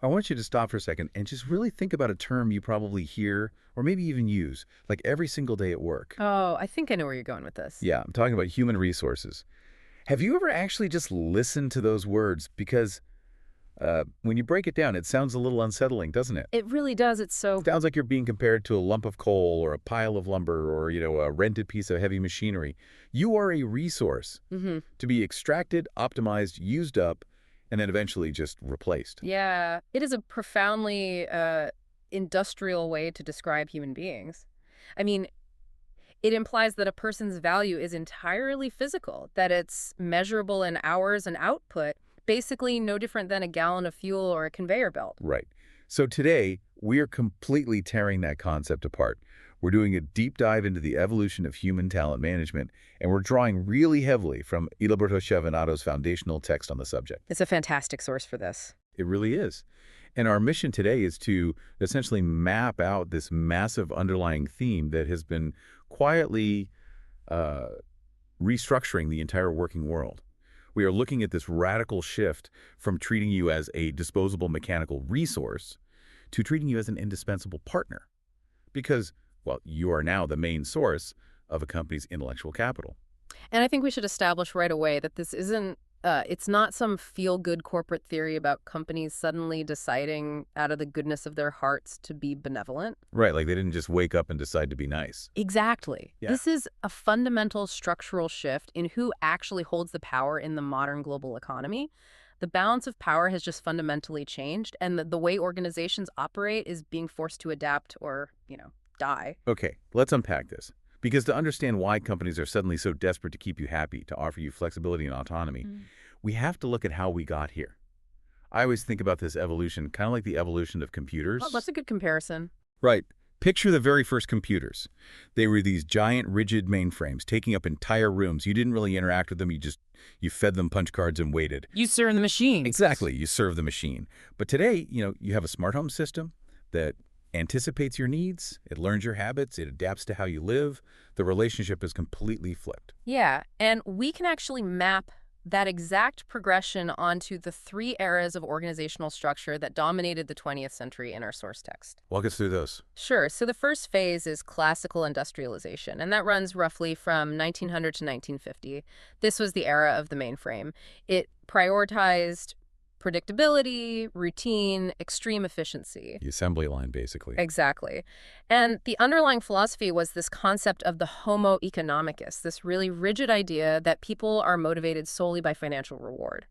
I want you to stop for a second and just really think about a term you probably hear or maybe even use, like every single day at work. Oh, I think I know where you're going with this. Yeah, I'm talking about human resources. Have you ever actually just listened to those words? Because when you break it down, it sounds a little unsettling, doesn't it? It really does. It's so. Sounds like you're being compared to a lump of coal or a pile of lumber or, a rented piece of heavy machinery. You are a resource Hmm. to be extracted, optimized, used up, and then eventually just replaced. Yeah, it is a profoundly industrial way to describe human beings. I mean, it implies that a person's value is entirely physical, that it's measurable in hours and output, basically no different than a gallon of fuel or a conveyor belt. Right. So today, we're completely tearing that concept apart. We're doing a deep dive into the evolution of human talent management, and we're drawing really heavily from Idalberto Chiavenato's foundational text on the subject. It's a fantastic source for this. It really is. And our mission today is to essentially map out this massive underlying theme that has been quietly uh, restructuring the entire working world. We are looking at this radical shift from treating you as a disposable mechanical resource to treating you as an indispensable partner. Because, well, you are now the main source of a company's intellectual capital. And I think we should establish right away that this isn't, it's not some feel-good corporate theory about companies suddenly deciding out of the goodness of their hearts to be benevolent. Right, like they didn't just wake up and decide to be nice. Exactly. Yeah. This is a fundamental structural shift in who actually holds the power in the modern global economy. The balance of power has just fundamentally changed, and the way organizations operate is being forced to adapt or, die. Okay, let's unpack this. Because to understand why companies are suddenly so desperate to keep you happy, to offer you flexibility and autonomy, we have to look at how we got here. I always think about this evolution kind of like the evolution of computers. Oh, that's a good comparison. Right. Picture the very first computers. They were these giant, rigid mainframes taking up entire rooms. You didn't really interact with them. You fed them punch cards and waited. You serve the machine. Exactly. You serve the machine. But today, you have a smart home system that anticipates your needs. It learns your habits. It adapts to how you live. The relationship is completely flipped. Yeah, and we can actually map that exact progression onto the three eras of organizational structure that dominated the 20th century in our source text. Walk us through those. Sure, so the first phase is classical industrialization, and that runs roughly from 1900 to 1950. This was the era of the mainframe. It prioritized predictability, routine, extreme efficiency. The assembly line, basically. Exactly. And the underlying philosophy was this concept of the homo economicus, this really rigid idea that people are motivated solely by financial reward.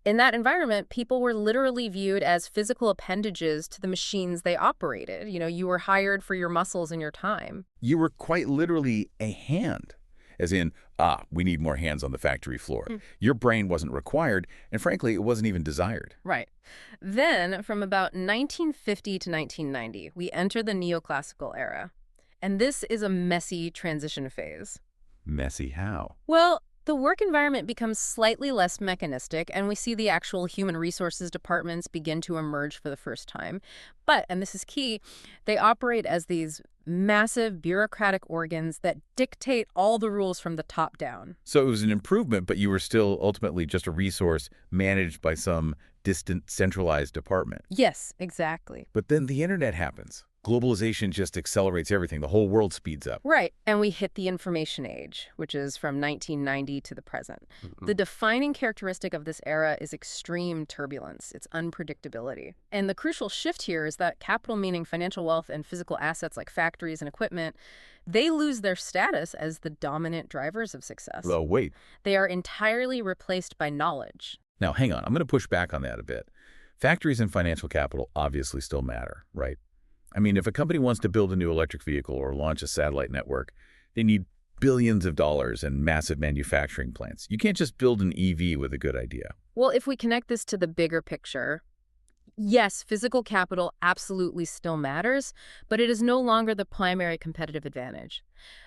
In that environment, people were literally viewed as physical appendages to the machines they operated. You were hired for your muscles and your time. You were quite literally a hand. As in, we need more hands on the factory floor. Your brain wasn't required, and frankly, it wasn't even desired. Right. Then, from about 1950 to 1990, we enter the neoclassical era. And this is a messy transition phase. Messy how? Well, the work environment becomes slightly less mechanistic, and we see the actual human resources departments begin to emerge for the first time. But, and this is key, they operate as these massive bureaucratic organs that dictate all the rules from the top down. So it was an improvement, but you were still ultimately just a resource managed by some distant centralized department. Yes, exactly. But then the internet happens. Globalization just accelerates everything. The whole world speeds up. Right. And we hit the information age, which is from 1990 to the present. The defining characteristic of this era is extreme turbulence. It's unpredictability. And the crucial shift here is that capital, meaning financial wealth and physical assets like factories and equipment, they lose their status as the dominant drivers of success. Oh, wait. They are entirely replaced by knowledge. Now, hang on. I'm going to push back on that a bit. Factories and financial capital obviously still matter, right? I mean, if a company wants to build a new electric vehicle or launch a satellite network, they need billions of dollars and massive manufacturing plants. You can't just build an EV with a good idea. Well, if we connect this to the bigger picture, yes, physical capital absolutely still matters, but it is no longer the primary competitive advantage.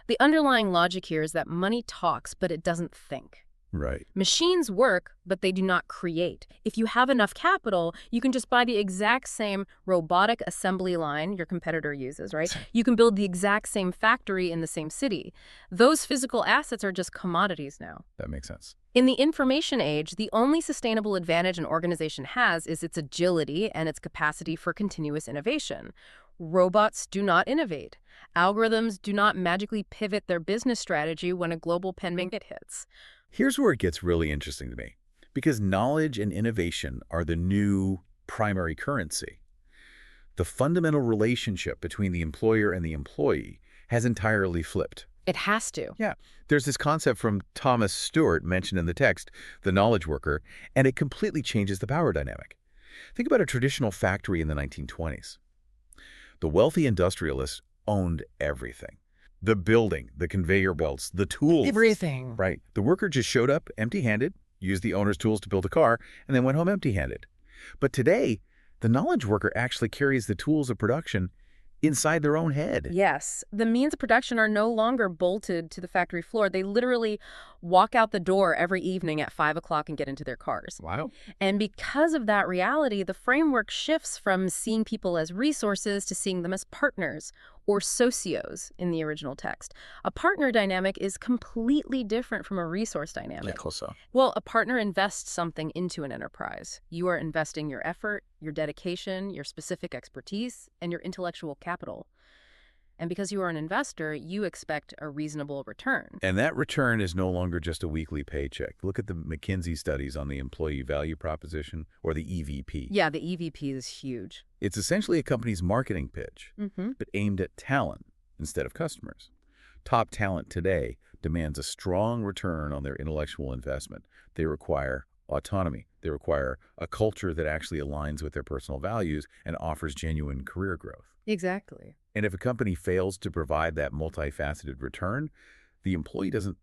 The underlying logic here is that money talks, but it doesn't think. Right. Machines work, but they do not create. If you have enough capital, you can just buy the exact same robotic assembly line your competitor uses, right? You can build the exact same factory in the same city. Those physical assets are just commodities now. That makes sense. In the information age, the only sustainable advantage an organization has is its agility and its capacity for continuous innovation. Robots do not innovate. Algorithms do not magically pivot their business strategy when a global pandemic hits. Here's where it gets really interesting to me, because knowledge and innovation are the new primary currency. The fundamental relationship between the employer and the employee has entirely flipped. It has to. Yeah, there's this concept from Thomas Stewart mentioned in the text, the knowledge worker, and it completely changes the power dynamic. Think about a traditional factory in the 1920s. The wealthy industrialists owned everything. The building, the conveyor belts, the tools. Everything. Right. The worker just showed up empty-handed, used the owner's tools to build a car, and then went home empty-handed. But today, the knowledge worker actually carries the tools of production inside their own head. Yes, the means of production are no longer bolted to the factory floor. They literally walk out the door every evening at 5 o'clock and get into their cars. Wow. And because of that reality, the framework shifts from seeing people as resources to seeing them as partners, or socios in the original text. A partner dynamic is completely different from a resource dynamic. So. Well, a partner invests something into an enterprise. You are investing your effort, your dedication, your specific expertise, and your intellectual capital. And because you are an investor, you expect a reasonable return. And that return is no longer just a weekly paycheck. Look at the McKinsey studies on the employee value proposition, or the EVP. Yeah, the EVP is huge. It's essentially a company's marketing pitch, but aimed at talent instead of customers. Top talent today demands a strong return on their intellectual investment. They require autonomy. They require a culture that actually aligns with their personal values and offers genuine career growth. Exactly. And if a company fails to provide that multifaceted return, the employee doesn't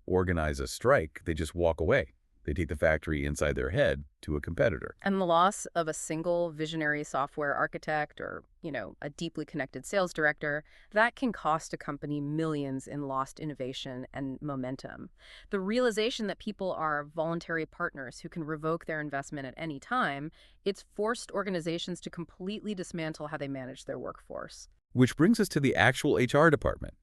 organize a strike. They just walk away. They take the factory inside their head to a competitor. And the loss of a single visionary software architect or, a deeply connected sales director, that can cost a company millions in lost innovation and momentum. The realization that people are voluntary partners who can revoke their investment at any time, it's forced organizations to completely dismantle how they manage their workforce. Which brings us to the actual HR department.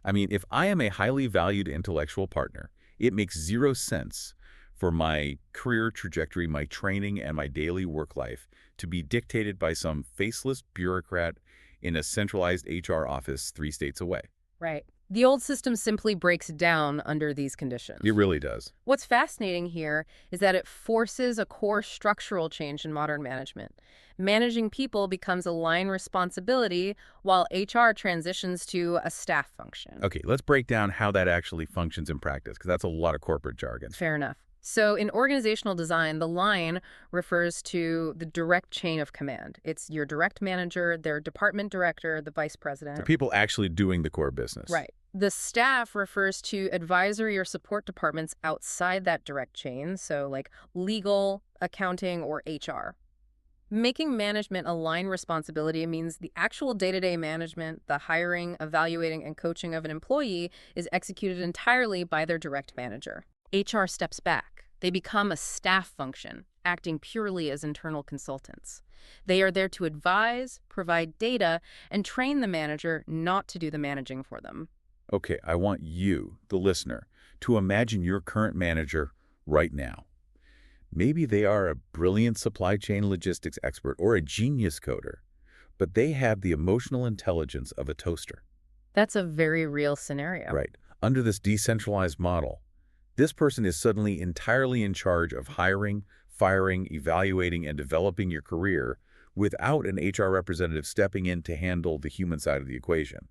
I mean, if I am a highly valued intellectual partner, it makes zero sense for my career trajectory, my training, and my daily work life to be dictated by some faceless bureaucrat in a centralized HR office 3 states away. Right. The old system simply breaks down under these conditions. It really does. What's fascinating here is that it forces a core structural change in modern management. Managing people becomes a line responsibility while HR transitions to a staff function. Okay, let's break down how that actually functions in practice, because that's a lot of corporate jargon. Fair enough. So in organizational design, the line refers to the direct chain of command. It's your direct manager, their department director, the vice president. The people actually doing the core business. Right. The staff refers to advisory or support departments outside that direct chain, so like legal, accounting, or HR. Making management a line responsibility means the actual day-to-day management, the hiring, evaluating, and coaching of an employee is executed entirely by their direct manager. HR steps back. They become a staff function, acting purely as internal consultants. They are there to advise, provide data, and train the manager not to do the managing for them. Okay, I want you, the listener, to imagine your current manager right now. Maybe they are a brilliant supply chain logistics expert or a genius coder, but they have the emotional intelligence of a toaster. That's a very real scenario. Right. Under this decentralized model, this person is suddenly entirely in charge of hiring, firing, evaluating, and developing your career without an HR representative stepping in to handle the human side of the equation.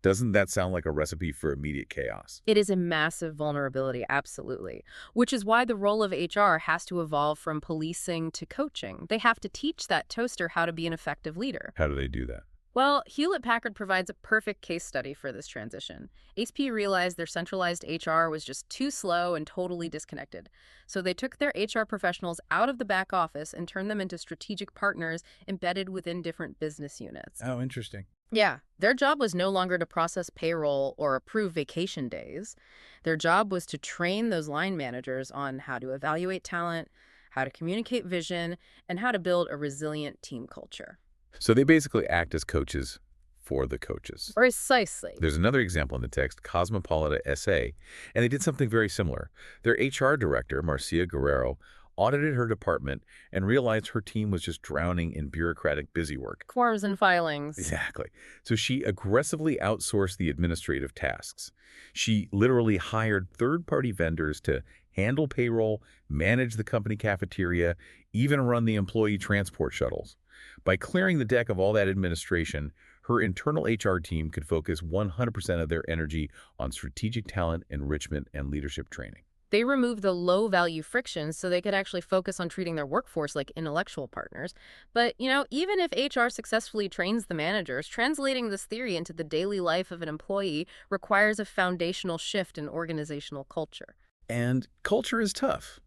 Doesn't that sound like a recipe for immediate chaos? It is a massive vulnerability, absolutely, which is why the role of HR has to evolve from policing to coaching. They have to teach that toaster how to be an effective leader. How do they do that? Well, Hewlett-Packard provides a perfect case study for this transition. HP realized their centralized HR was just too slow and totally disconnected. So they took their HR professionals out of the back office and turned them into strategic partners embedded within different business units. Oh, interesting. Yeah, their job was no longer to process payroll or approve vacation days. Their job was to train those line managers on how to evaluate talent, how to communicate vision, and how to build a resilient team culture. So they basically act as coaches for the coaches. Precisely. There's another example in the text, Cosmopolita SA, and they did something very similar. Their HR director, Marcia Guerrero, audited her department and realized her team was just drowning in bureaucratic busywork. Forms and filings. Exactly. So she aggressively outsourced the administrative tasks. She literally hired third-party vendors to handle payroll, manage the company cafeteria, even run the employee transport shuttles. By clearing the deck of all that administration, her internal HR team could focus 100% of their energy on strategic talent enrichment and leadership training. They removed the low-value frictions so they could actually focus on treating their workforce like intellectual partners. But, even if HR successfully trains the managers, translating this theory into the daily life of an employee requires a foundational shift in organizational culture. And culture is tough.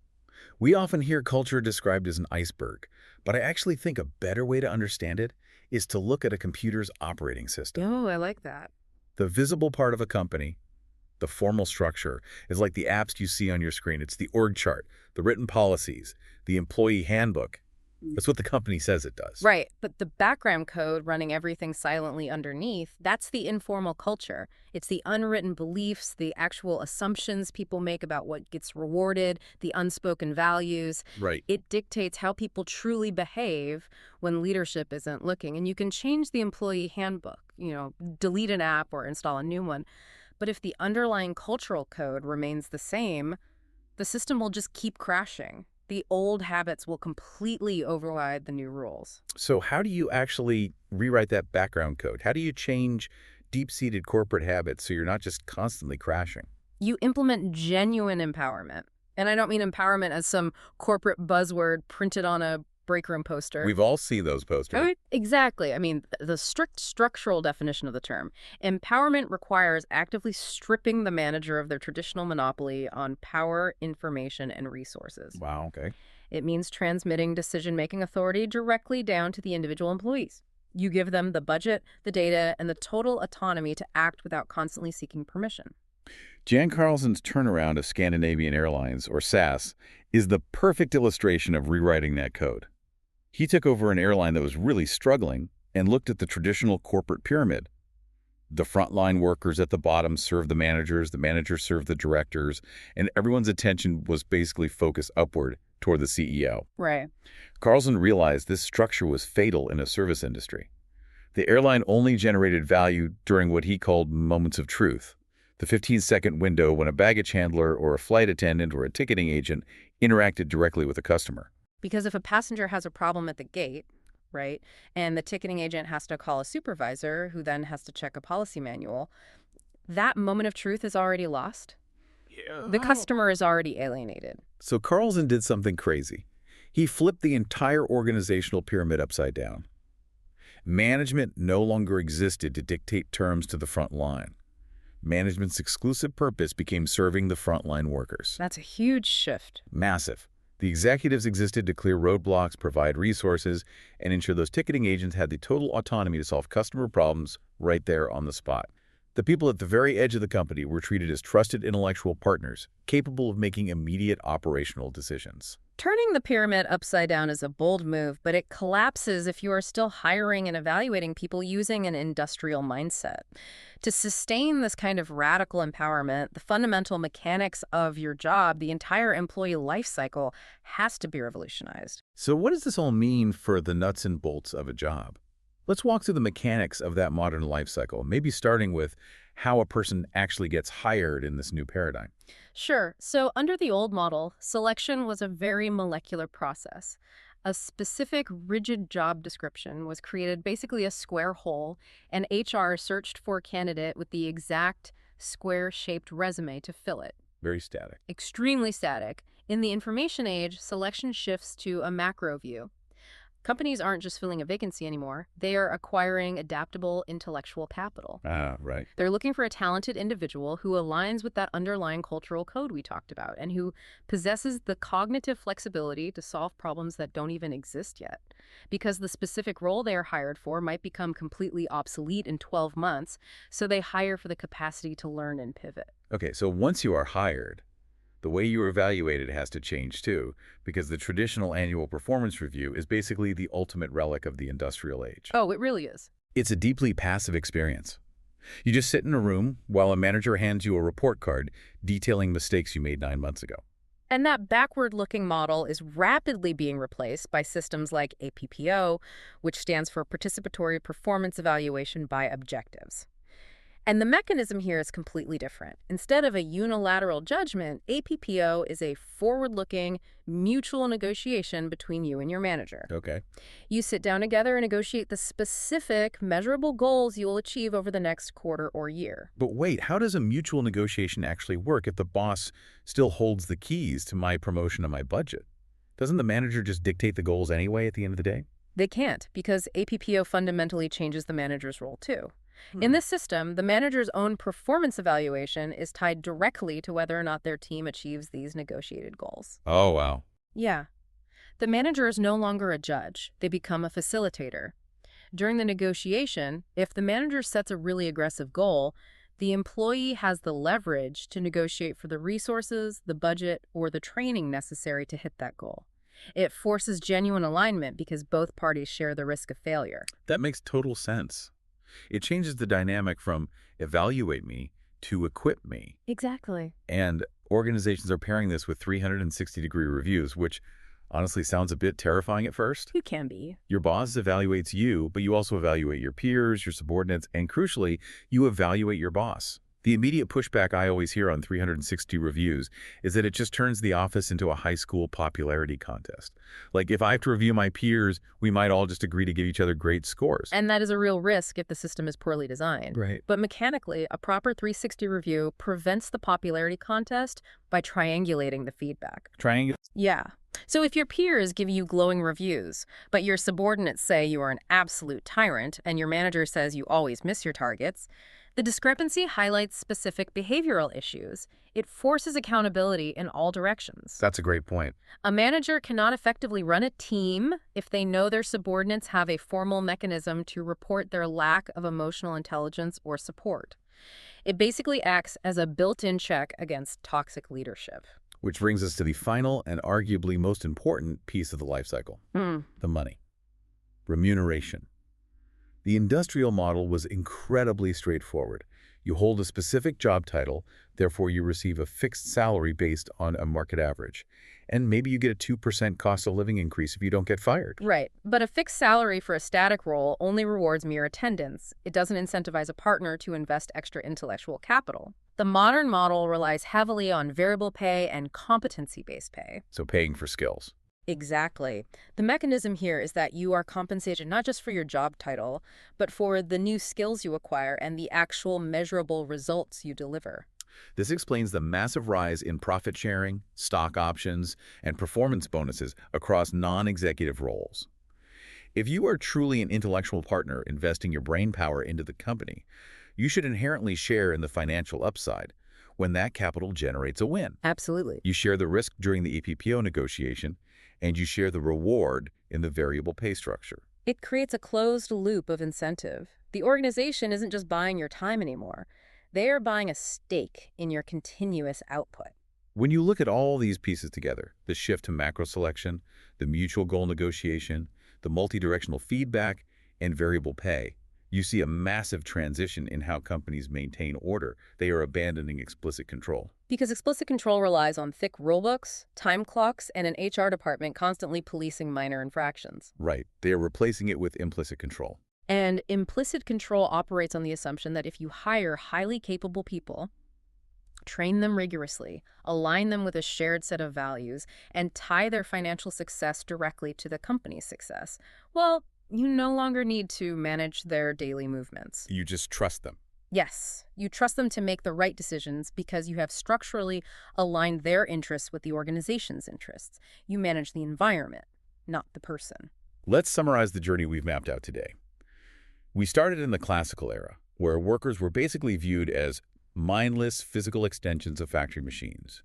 We often hear culture described as an iceberg, but I actually think a better way to understand it is to look at a computer's operating system. Oh, I like that. The visible part of a company, the formal structure, is like the apps you see on your screen. It's the org chart, the written policies, the employee handbook. That's what the company says it does. Right, but the background code running everything silently underneath, that's the informal culture. It's the unwritten beliefs, the actual assumptions people make about what gets rewarded, the unspoken values. Right. It dictates how people truly behave when leadership isn't looking. And you can change the employee handbook, delete an app or install a new one. But if the underlying cultural code remains the same, the system will just keep crashing. The old habits will completely override the new rules. So how do you actually rewrite that background code? How do you change deep-seated corporate habits so you're not just constantly crashing? You implement genuine empowerment. And I don't mean empowerment as some corporate buzzword printed on a break room poster. We've all seen those posters. Oh, exactly. I mean, the strict structural definition of the term. Empowerment requires actively stripping the manager of their traditional monopoly on power, information, and resources. Wow, okay. It means transmitting decision-making authority directly down to the individual employees. You give them the budget, the data, and the total autonomy to act without constantly seeking permission. Jan Carlson's turnaround of Scandinavian Airlines, or SAS, is the perfect illustration of rewriting that code. He took over an airline that was really struggling and looked at the traditional corporate pyramid. The frontline workers at the bottom served the managers served the directors, and everyone's attention was basically focused upward toward the CEO. Right. Carlson realized this structure was fatal in a service industry. The airline only generated value during what he called moments of truth, the 15-second window when a baggage handler or a flight attendant or a ticketing agent interacted directly with a customer. Because if a passenger has a problem at the gate, right, and the ticketing agent has to call a supervisor who then has to check a policy manual, that moment of truth is already lost. Yeah. The customer is already alienated. So Carlson did something crazy. He flipped the entire organizational pyramid upside down. Management no longer existed to dictate terms to the front line. Management's exclusive purpose became serving the frontline workers. That's a huge shift. Massive. The executives existed to clear roadblocks, provide resources, and ensure those ticketing agents had the total autonomy to solve customer problems right there on the spot. The people at the very edge of the company were treated as trusted intellectual partners, capable of making immediate operational decisions. Turning the pyramid upside down is a bold move, but it collapses if you are still hiring and evaluating people using an industrial mindset. To sustain this kind of radical empowerment, the fundamental mechanics of your job, the entire employee life cycle, has to be revolutionized. So what does this all mean for the nuts and bolts of a job? Let's walk through the mechanics of that modern life cycle, maybe starting with how a person actually gets hired in this new paradigm. Sure. So under the old model, selection was a very molecular process. A specific rigid job description was created, basically a square hole, and HR searched for a candidate with the exact square-shaped resume to fill it. Very static. Extremely static. In the information age, selection shifts to a macro view. Companies aren't just filling a vacancy anymore. They are acquiring adaptable intellectual capital. Ah, right. They're looking for a talented individual who aligns with that underlying cultural code we talked about and who possesses the cognitive flexibility to solve problems that don't even exist yet. Because the specific role they are hired for might become completely obsolete in 12 months, so they hire for the capacity to learn and pivot. Okay, so once you are hired, the way you are evaluated has to change too, because the traditional annual performance review is basically the ultimate relic of the industrial age. Oh, it really is. It's a deeply passive experience. You just sit in a room while a manager hands you a report card detailing mistakes you made 9 months ago. And that backward-looking model is rapidly being replaced by systems like APPO, which stands for Participatory Performance Evaluation by Objectives. And the mechanism here is completely different. Instead of a unilateral judgment, APPO is a forward-looking, mutual negotiation between you and your manager. Okay. You sit down together and negotiate the specific, measurable goals you will achieve over the next quarter or year. But wait, how does a mutual negotiation actually work if the boss still holds the keys to my promotion and my budget? Doesn't the manager just dictate the goals anyway at the end of the day? They can't, because APPO fundamentally changes the manager's role too. In this system, the manager's own performance evaluation is tied directly to whether or not their team achieves these negotiated goals. Oh, wow. Yeah. The manager is no longer a judge. They become a facilitator. During the negotiation, if the manager sets a really aggressive goal, the employee has the leverage to negotiate for the resources, the budget, or the training necessary to hit that goal. It forces genuine alignment because both parties share the risk of failure. That makes total sense. It changes the dynamic from evaluate me to equip me. Exactly. And organizations are pairing this with 360-degree reviews, which honestly sounds a bit terrifying at first. You can be. Your boss evaluates you, but you also evaluate your peers, your subordinates, and crucially, you evaluate your boss. The immediate pushback I always hear on 360 reviews is that it just turns the office into a high school popularity contest. Like, if I have to review my peers, we might all just agree to give each other great scores. And that is a real risk if the system is poorly designed. Right. But mechanically, a proper 360 review prevents the popularity contest by triangulating the feedback. Triangle. Yeah. So if your peers give you glowing reviews, but your subordinates say you are an absolute tyrant and your manager says you always miss your targets, the discrepancy highlights specific behavioral issues. It forces accountability in all directions. That's a great point. A manager cannot effectively run a team if they know their subordinates have a formal mechanism to report their lack of emotional intelligence or support. It basically acts as a built-in check against toxic leadership. Which brings us to the final and arguably most important piece of the life cycle, the money. Remuneration. The industrial model was incredibly straightforward. You hold a specific job title, therefore you receive a fixed salary based on a market average. And maybe you get a 2% cost of living increase if you don't get fired. Right. But a fixed salary for a static role only rewards mere attendance. It doesn't incentivize a partner to invest extra intellectual capital. The modern model relies heavily on variable pay and competency-based pay. So paying for skills. Exactly. The mechanism here is that you are compensated not just for your job title, but for the new skills you acquire and the actual measurable results you deliver. This explains the massive rise in profit sharing, stock options, and performance bonuses across non-executive roles. If you are truly an intellectual partner investing your brain power into the company, you should inherently share in the financial upside when that capital generates a win. Absolutely. You share the risk during the APPO negotiation, and you share the reward in the variable pay structure. It creates a closed loop of incentive. The organization isn't just buying your time anymore. They are buying a stake in your continuous output. When you look at all these pieces together, the shift to macro selection, the mutual goal negotiation, the multi-directional feedback, and variable pay, you see a massive transition in how companies maintain order. They are abandoning explicit control. Because explicit control relies on thick rulebooks, time clocks, and an HR department constantly policing minor infractions. Right. They are replacing it with implicit control. And implicit control operates on the assumption that if you hire highly capable people, train them rigorously, align them with a shared set of values, and tie their financial success directly to the company's success, well, you no longer need to manage their daily movements. You just trust them. Yes, you trust them to make the right decisions because you have structurally aligned their interests with the organization's interests. You manage the environment, not the person. Let's summarize the journey we've mapped out today. We started in the classical era, where workers were basically viewed as mindless physical extensions of factory machines.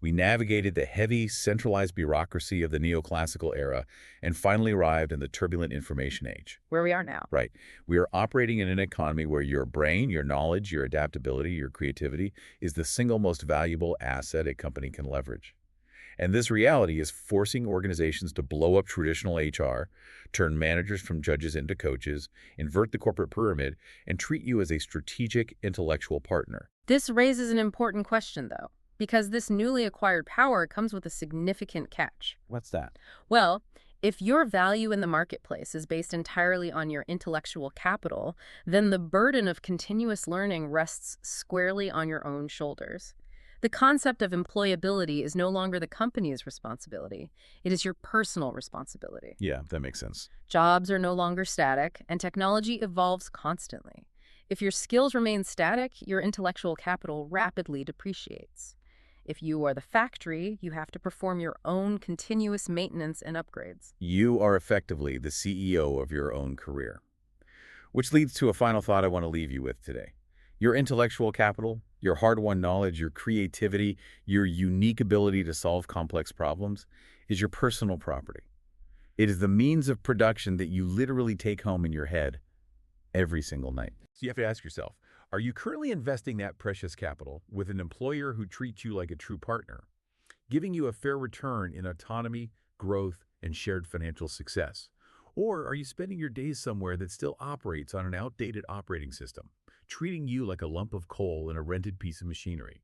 We navigated the heavy, centralized bureaucracy of the neoclassical era and finally arrived in the turbulent information age. Where we are now. Right. We are operating in an economy where your brain, your knowledge, your adaptability, your creativity is the single most valuable asset a company can leverage. And this reality is forcing organizations to blow up traditional HR, turn managers from judges into coaches, invert the corporate pyramid, and treat you as a strategic intellectual partner. This raises an important question, though, because this newly acquired power comes with a significant catch. What's that? Well, if your value in the marketplace is based entirely on your intellectual capital, then the burden of continuous learning rests squarely on your own shoulders. The concept of employability is no longer the company's responsibility. It is your personal responsibility. Yeah, that makes sense. Jobs are no longer static, and technology evolves constantly. If your skills remain static, your intellectual capital rapidly depreciates. If you are the factory, you have to perform your own continuous maintenance and upgrades. You are effectively the CEO of your own career. Which leads to a final thought I want to leave you with today. Your intellectual capital, your hard-won knowledge, your creativity, your unique ability to solve complex problems is your personal property. It is the means of production that you literally take home in your head every single night. So you have to ask yourself, are you currently investing that precious capital with an employer who treats you like a true partner, giving you a fair return in autonomy, growth, and shared financial success? Or are you spending your days somewhere that still operates on an outdated operating system, treating you like a lump of coal in a rented piece of machinery?